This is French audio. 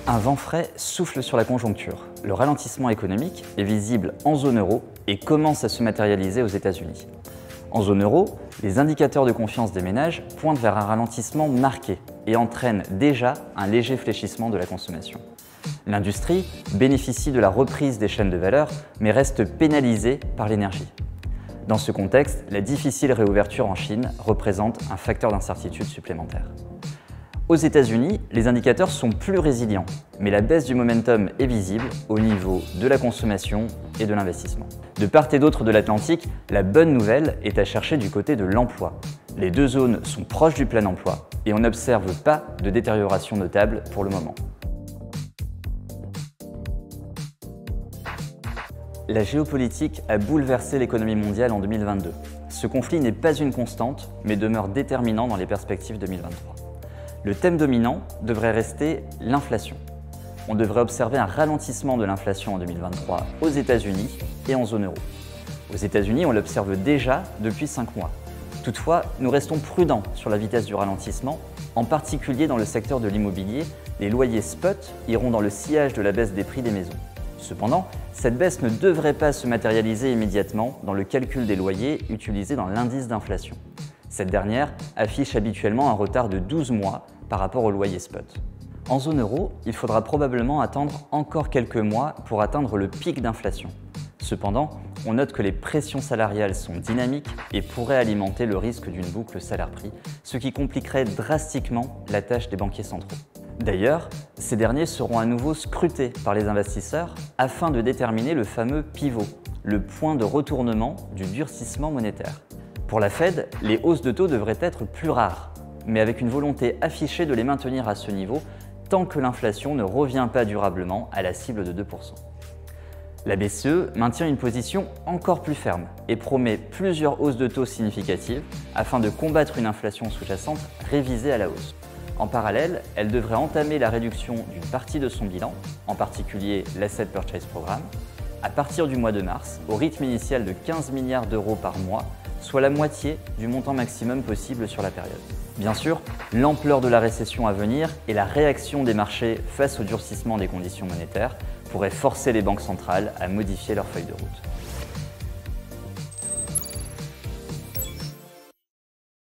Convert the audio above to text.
Un vent frais souffle sur la conjoncture. Le ralentissement économique est visible en zone euro et commence à se matérialiser aux États-Unis. En zone euro, les indicateurs de confiance des ménages pointent vers un ralentissement marqué et entraînent déjà un léger fléchissement de la consommation. L'industrie bénéficie de la reprise des chaînes de valeur, mais reste pénalisée par l'énergie. Dans ce contexte, la difficile réouverture en Chine représente un facteur d'incertitude supplémentaire. Aux États-Unis, les indicateurs sont plus résilients, mais la baisse du momentum est visible au niveau de la consommation et de l'investissement. De part et d'autre de l'Atlantique, la bonne nouvelle est à chercher du côté de l'emploi. Les deux zones sont proches du plein emploi et on n'observe pas de détérioration notable pour le moment. La géopolitique a bouleversé l'économie mondiale en 2022. Ce conflit n'est pas une constante, mais demeure déterminant dans les perspectives 2023. Le thème dominant devrait rester l'inflation. On devrait observer un ralentissement de l'inflation en 2023 aux États-Unis et en zone euro. Aux États-Unis, on l'observe déjà depuis 5 mois. Toutefois, nous restons prudents sur la vitesse du ralentissement, en particulier dans le secteur de l'immobilier. Les loyers spot iront dans le sillage de la baisse des prix des maisons. Cependant, cette baisse ne devrait pas se matérialiser immédiatement dans le calcul des loyers utilisés dans l'indice d'inflation. Cette dernière affiche habituellement un retard de 12 mois par rapport au loyer spot. En zone euro, il faudra probablement attendre encore quelques mois pour atteindre le pic d'inflation. Cependant, on note que les pressions salariales sont dynamiques et pourraient alimenter le risque d'une boucle salaire-prix, ce qui compliquerait drastiquement la tâche des banquiers centraux. D'ailleurs, ces derniers seront à nouveau scrutés par les investisseurs afin de déterminer le fameux pivot, le point de retournement du durcissement monétaire. Pour la Fed, les hausses de taux devraient être plus rares, mais avec une volonté affichée de les maintenir à ce niveau tant que l'inflation ne revient pas durablement à la cible de 2%. La BCE maintient une position encore plus ferme et promet plusieurs hausses de taux significatives afin de combattre une inflation sous-jacente révisée à la hausse. En parallèle, elle devrait entamer la réduction d'une partie de son bilan, en particulier l'Asset Purchase Programme, à partir du mois de mars, au rythme initial de 15 milliards d'euros par mois, soit la moitié du montant maximum possible sur la période. Bien sûr, l'ampleur de la récession à venir et la réaction des marchés face au durcissement des conditions monétaires pourraient forcer les banques centrales à modifier leur feuille de route.